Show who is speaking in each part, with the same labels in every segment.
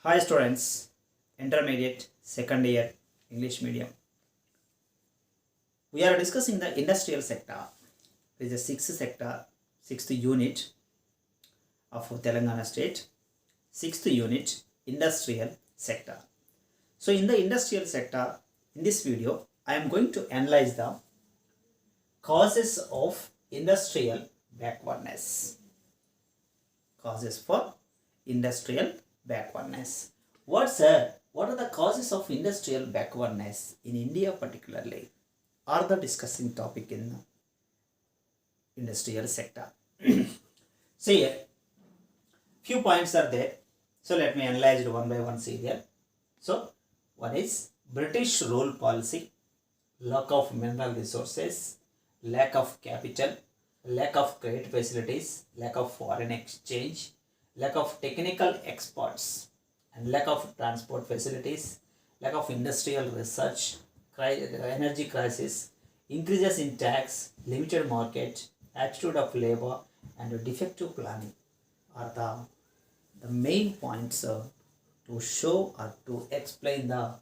Speaker 1: Hi students, intermediate, second year, English medium. We are discussing the industrial sector. It is the sixth sector, sixth unit of Telangana state. Sixth unit, industrial sector. So in the industrial sector, in this video, I am going to analyze the causes of industrial backwardness. Causes for industrial backwardness. What are the causes of industrial backwardness in India particularly? Are the discussing topic in the industrial sector. See here, few points are there. So let me analyze it one by one. See here. So one is British rule policy, lack of mineral resources, lack of capital, lack of credit facilities, lack of foreign exchange, lack of technical experts, and lack of transport facilities, lack of industrial research, energy crisis, increases in tax, limited market, attitude of labor, and defective planning are the main points to show or to explain the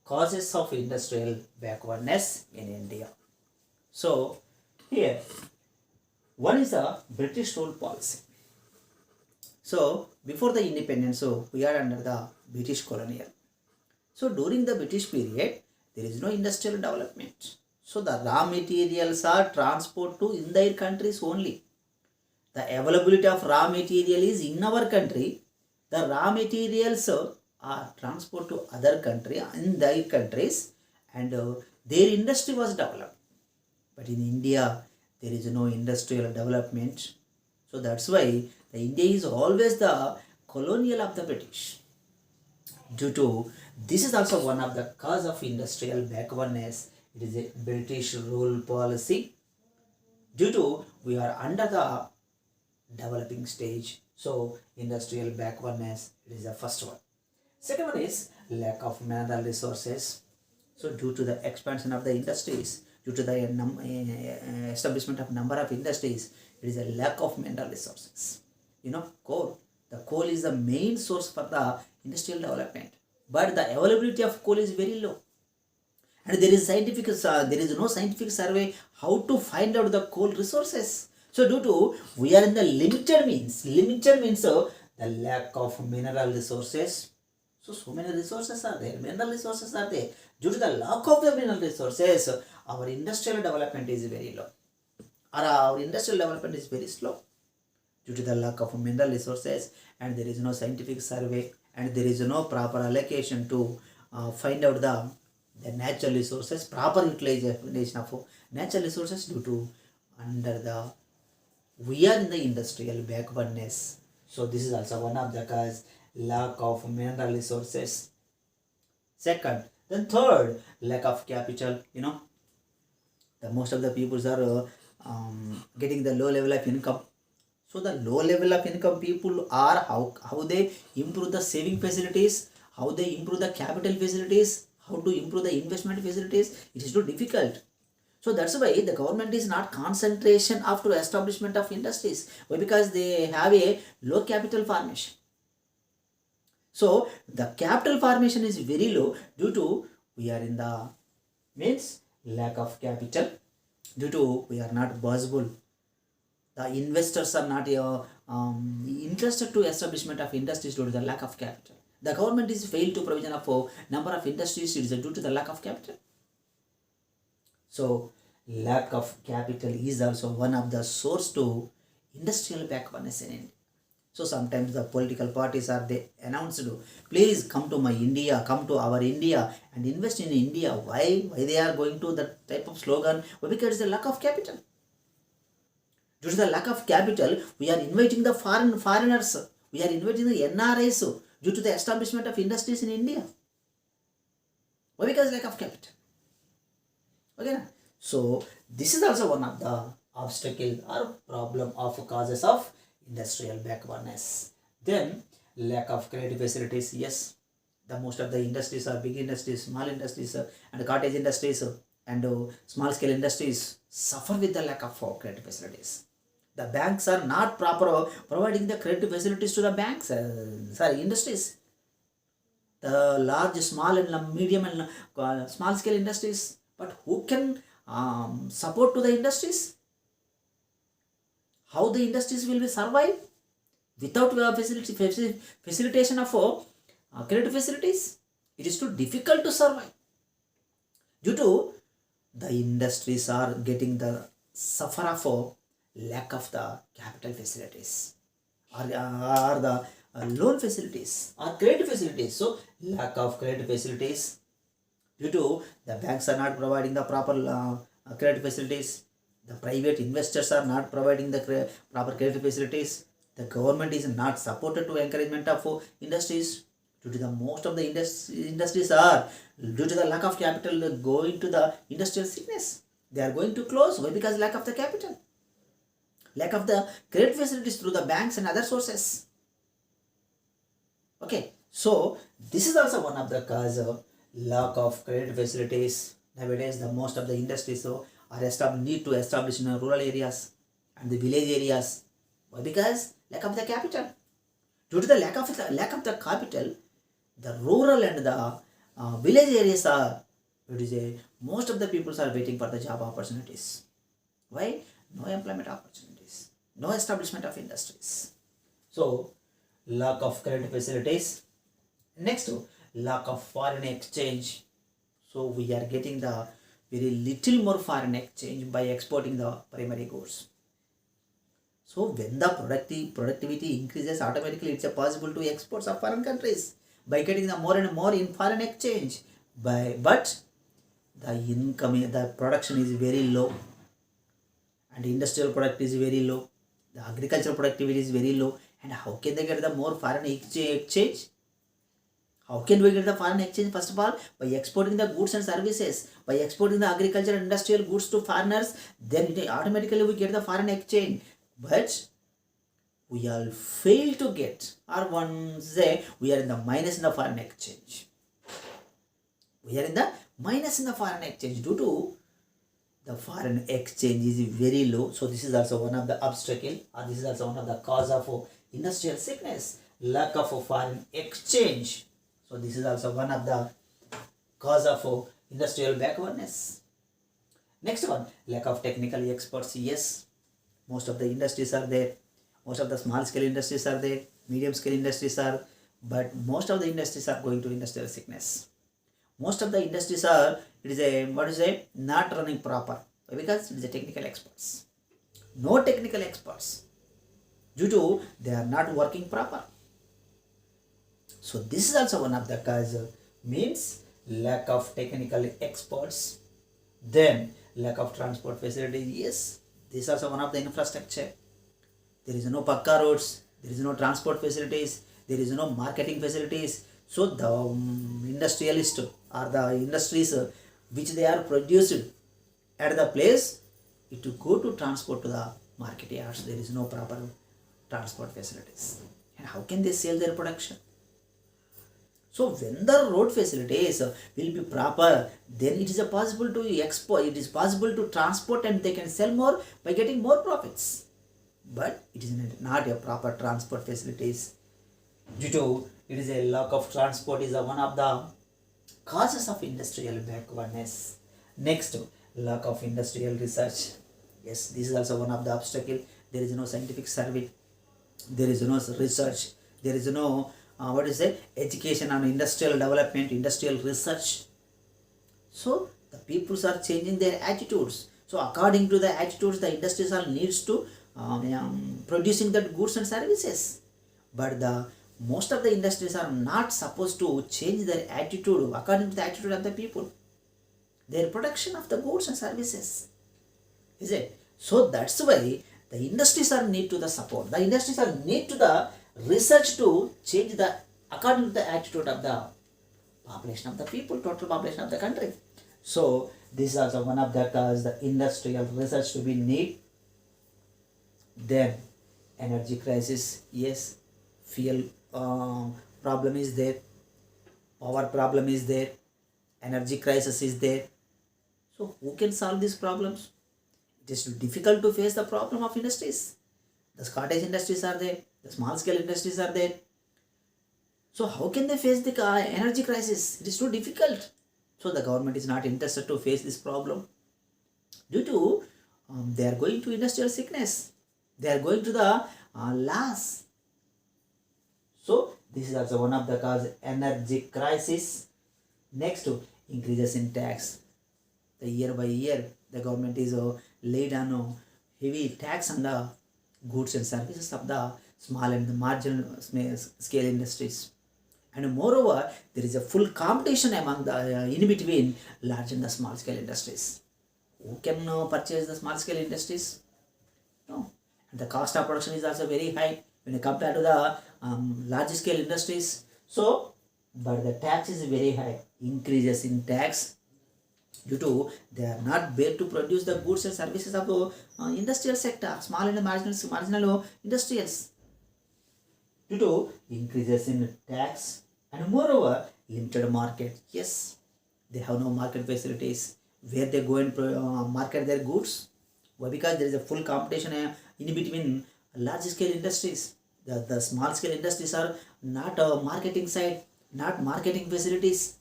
Speaker 1: causes of industrial backwardness in India. So here, one is the British rule policy. So before the independence, we are under the British colonial. So during the British period, there is no industrial development. So the raw materials are transported to in their countries only. The availability of raw material is in our country. The raw materials are transported to other country in their countries, and their industry was developed. But in India, there is no industrial development. So that's why the India is always the colonial of the British. Due to this is also one of the cause of industrial backwardness. It is a British rule policy. Due to we are under the developing stage, so industrial backwardness, it is the first one. Second one is lack of mineral resources. So due to the expansion of the industries, due to the establishment of number of industries, it is a lack of mineral resources. Coal. The coal is the main source for the industrial development, but the availability of coal is very low, and there is no scientific survey how to find out the coal resources. So due to we are in the limited means the lack of mineral resources. So many resources are there, mineral resources are there. Due to the lack of the mineral resources, our industrial development is very low, or our industrial development is very slow. Due to the lack of mineral resources, and there is no scientific survey, and there is no proper allocation to find out the natural resources, proper utilization of natural resources. Due to we are in the industrial backwardness. So this is also one of the cause, lack of mineral resources. Second, then third, lack of capital. The most of the people are getting the low level of income. So the low level of income people are how they improve the saving facilities, how they improve the capital facilities, how to improve the investment facilities. It is too difficult. So that's why the government is not concentration after establishment of industries. Why? Because they have a low capital formation. So the capital formation is very low due to we are in the means lack of capital. Due to we are not possible. The investors are not interested to establishment of industries due to the lack of capital. The government is failed to provision of number of industries. It is due to the lack of capital. So lack of capital is also one of the source to industrial backwardness in India. So sometimes the political parties are they announced, please come to my India, come to our India and invest in India. Why they are going to that type of slogan? Well, because the lack of capital. Due to the lack of capital, we are inviting the foreigners. We are inviting the NRIs due to the establishment of industries in India. Why? Because lack of capital. Okay. So this is also one of the obstacle or problem of causes of industrial backwardness. Then lack of credit facilities. Yes, the most of the industries are big industries, small industries, and cottage industries and small scale industries suffer with the lack of credit facilities. The banks are not proper providing the credit facilities to the banks, industries. the large, small and medium and small scale industries. But who can support to the industries? How the industries will be survive without facilitation of credit facilities? It is too difficult to survive due to the industries are getting the suffer of lack of the capital facilities or the loan facilities or credit facilities. So lack of credit facilities due to the banks are not providing the proper credit facilities, the private investors are not providing the proper credit facilities, the government is not supported to encouragement of industries. Due to the most of the industries are due to the lack of capital going to the industrial sickness. They are going to close. Why? Because lack of the capital, lack of the credit facilities through the banks and other sources. Okay, so this is also one of the cause of lack of credit facilities. Nowadays, the most of the industries are need to establish in rural areas and the village areas. Why? Because lack of the capital. Due to the lack of the capital, the rural and the village areas are, most of the people are waiting for the job opportunities. Why? No employment opportunities, no establishment of industries. So lack of credit facilities. Next, lack of foreign exchange. So we are getting the very little more foreign exchange by exporting the primary goods. So when the productivity increases, automatically it's possible to export of foreign countries by getting the more and more in foreign exchange. But the production is very low, and industrial product is very low. The agricultural productivity is very low. And how can they get the more foreign exchange? How can we get the foreign exchange? First of all, by exporting the goods and services, by exporting the agricultural and industrial goods to foreigners, then automatically we get the foreign exchange. But we all fail to get, or one say we are in the minus in the foreign exchange. We are in the minus in the foreign exchange due to the foreign exchange is very low. So this is also one of the obstacle, or this is also one of the cause of industrial sickness, lack of foreign exchange. So this is also one of the cause of industrial backwardness. Next one, lack of technical experts. Yes, most of the industries are there. Most of the small scale industries are there. Medium scale industries are, but most of the industries are going to industrial sickness. Most of the industries are, not running proper. Because it is a technical experts. No technical experts. Due to they are not working proper. So this is also one of the causes, means lack of technical experts. Then lack of transport facilities. Yes, this is also one of the infrastructure. There is no pakka roads, there is no transport facilities, there is no marketing facilities. So the industrialist or the industries which they are produced at the place, it to go to transport to the market yards. There is no proper transport facilities. And how can they sell their production? So when the road facilities will be proper, then it is possible to export, it is possible to transport, and they can sell more by getting more profits. But it is not a proper transport facilities. Due to it is a lack of transport is one of the causes of industrial backwardness. Next, lack of industrial research. Yes, this is also one of the obstacle. There is no scientific survey. There is no research. There is no education on industrial development, industrial research. So the peoples are changing their attitudes. So according to the attitudes, the industries are needs to producing that goods and services. But the most of the industries are not supposed to change their attitude according to the attitude of the people. Their production of the goods and services. Is it? So that's why the industries are need to the support. The industries are need to the research to change the according to the attitude of the population of the people, total population of the country. So this is also one of the cause the industrial research to be need. Then energy crisis. Yes, fuel problem is there, power problem is there, energy crisis is there. So who can solve these problems? It is difficult to face the problem of industries. The cottage industries are there, the small scale industries are there. So how can they face the energy crisis? It is too difficult. So the government is not interested to face this problem due to they are going to industrial sickness. They are going to the loss. So this is also one of the cause energy crisis. Next, increases in tax. The year by year, the government is laid on heavy tax on the goods and services of the small and the marginal scale industries. And moreover, there is a full competition among the in between large and the small scale industries. Who can purchase the small scale industries? No. And the cost of production is also very high when you compare to the large scale industries. So, but the tax is very high. Increases in tax due to they are not able to produce the goods and services of the industrial sector, small and marginal industrials. Due to increases in tax and moreover limited market. Yes, they have no market facilities where they go and market their goods. Why? Because there is a full competition in between large scale industries. The small scale industries are not marketing side, not marketing facilities.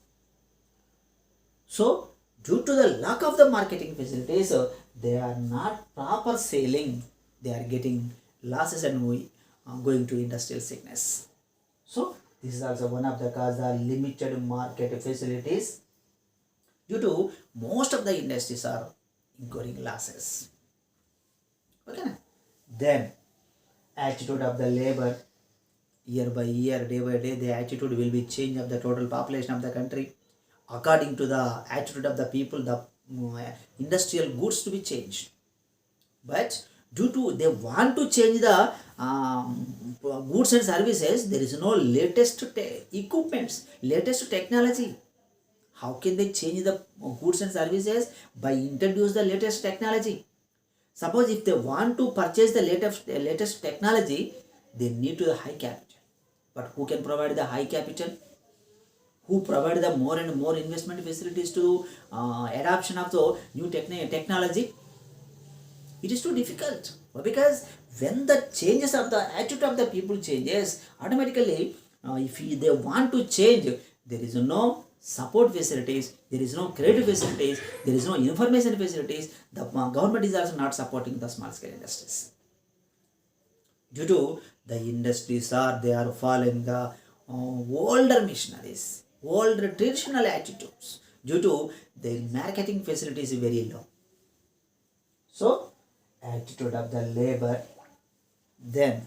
Speaker 1: So due to the lack of the marketing facilities, they are not proper selling. They are getting losses and going to industrial sickness. So this is also one of the cause the limited market facilities due to most of the industries are incurring losses. Okay. Then attitude of the labor, year by year, day by day, the attitude will be change of the total population of the country. According to the attitude of the people, the industrial goods to be changed. But due to they want to change the goods and services, there is no latest equipments, latest technology. How can they change the goods and services? By introduce the latest technology. Suppose if they want to purchase the latest technology, they need to the high capital. But who can provide the high capital? Who provide the more and more investment facilities to adoption of the new technology? It is too difficult. Because when the changes of the attitude of the people changes, automatically if they want to change, there is no support facilities, there is no credit facilities, there is no information facilities. The government is also not supporting the small scale industries. Due to the industries they are following the older missionaries, older traditional attitudes. Due to the marketing facilities is very low. So attitude of the labor. Then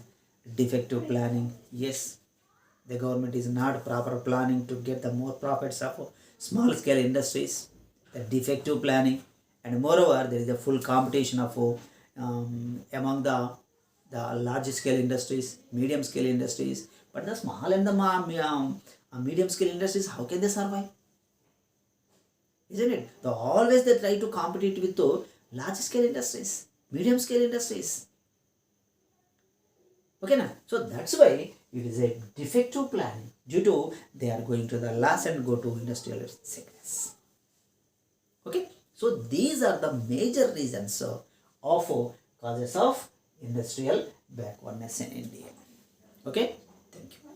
Speaker 1: defective planning. Yes, the government is not proper planning to get the more profits of small scale industries. The defective planning, and moreover there is a full competition of among the large scale industries, medium scale industries. But the small and the medium scale industries, how can they survive? Isn't it? So always they try to compete with the large scale industries, medium scale industries. Okay, now so that's why it is a defective planning due to they are going to the loss and go to industrial sickness. Okay, so these are the major reasons of causes of industrial backwardness in India. Okay, thank you.